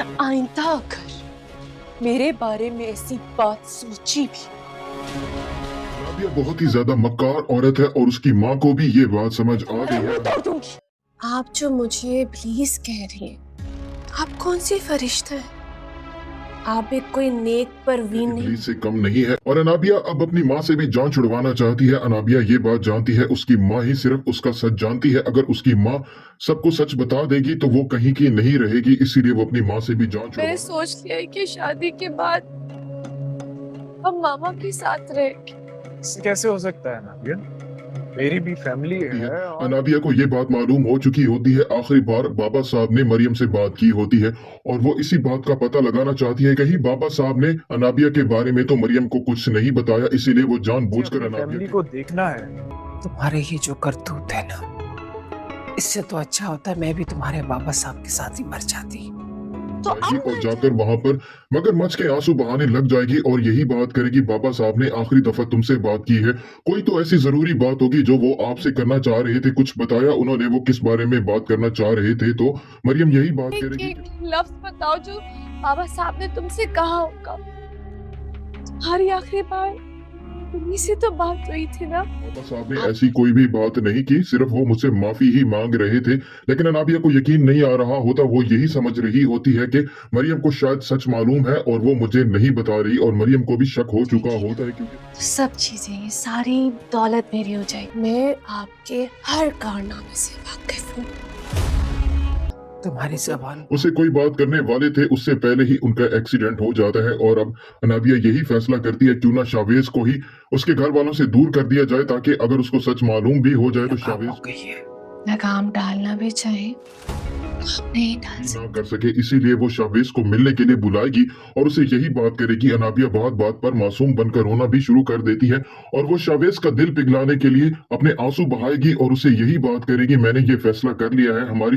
आइंदा अगर मेरे बारे में ऐसी बात सोची भी राबिया बहुत ही ज्यादा मक्कार औरत है और उसकी माँ को भी ये बात समझ आ गई है। तोड़ दूंगी। आप जो मुझे इब्लीस कह रही हैं, आप कौन सी फरिश्ता है? आप एक कोई नेक परवीन नहीं। इब्लीस से कम नहीं है और अनाबिया अब अपनी माँ से भी जान छुड़वाना चाहती है। अनाबिया ये बात जानती है उसकी माँ ही सिर्फ उसका सच जानती है। अगर उसकी माँ सबको सच बता देगी तो वो कहीं की नहीं रहेगी, इसीलिए वो अपनी माँ से भी जान मैंने छुड़वाना। सोच लिया है कि शादी के बाद हम मामा के साथ रहेंगे। इससे कैसे हो सकता है नाबिया? मेरी भी फैमिली है और अनाबिया को ये बात मालूम हो चुकी होती है। आखिरी बार बाबा साहब ने मरियम से बात की होती है और वो इसी बात का पता लगाना चाहती है। कहीं बाबा साहब ने अनाबिया के बारे में तो मरियम को कुछ नहीं बताया, इसीलिए वो जानबूझकर अपनी अनाबिया फैमिली के को देखना है। तुम्हारे ये जो करतूत है ना, इससे तो अच्छा होता है मैं भी तुम्हारे बाबा साहब के साथ ही मर जाती। तो जाएगी अब और जाकर वहां पर मगरमच्छ के आंसू बहाने लग जाएगी और यही बात करेगी, बाबा साहब ने आखिरी दफा तुमसे बात की है, कोई तो ऐसी जरूरी बात होगी जो वो आपसे करना चाह रहे थे, कुछ बताया उन्होंने, वो किस बारे में बात करना चाह रहे थे। तो मरियम यही बात करेगी। एक लफ्ज बताओ जो बाबा साहब ने तुमसे कहा होगा। तुम्हारी आखिरी बार उन्हीं से तो बात हुई थी ना। बाबा साहब ने ऐसी कोई भी बात नहीं की, सिर्फ वो मुझसे माफी ही मांग रहे थे। लेकिन अनाबिया को यकीन नहीं आ रहा होता, वो यही समझ रही होती है कि मरियम को शायद सच मालूम है और वो मुझे नहीं बता रही, और मरियम को भी शक हो चुका होता है क्योंकि सब चीजें, ये सारी दौलत मेरी हो जाएगी। मैं आपके हर कारनामे से वाकिफ हूँ। तुम्हारी जबान उसे कोई बात करने वाले थे उससे पहले ही उनका एक्सीडेंट हो जाता है और अब अनाबिया यही फैसला करती है क्यों ना शावेज को ही उसके घर वालों से दूर कर दिया जाए, ताकि अगर उसको सच मालूम भी हो जाए तो लगाम शावेज हो गई है। लगाम डालना भी चाहे नहीं डाल ना कर सके, इसीलिए वो शावेज को मिलने के लिए बुलाएगी और उसे यही बात करेगी। अनाबिया बात बात पर मासूम बनकर रोना भी शुरू कर देती है और वो शावेज का दिल पिघलाने के लिए अपने आंसू बहाएगी और उसे यही बात करेगी, मैंने ये फैसला कर लिया है, हमारी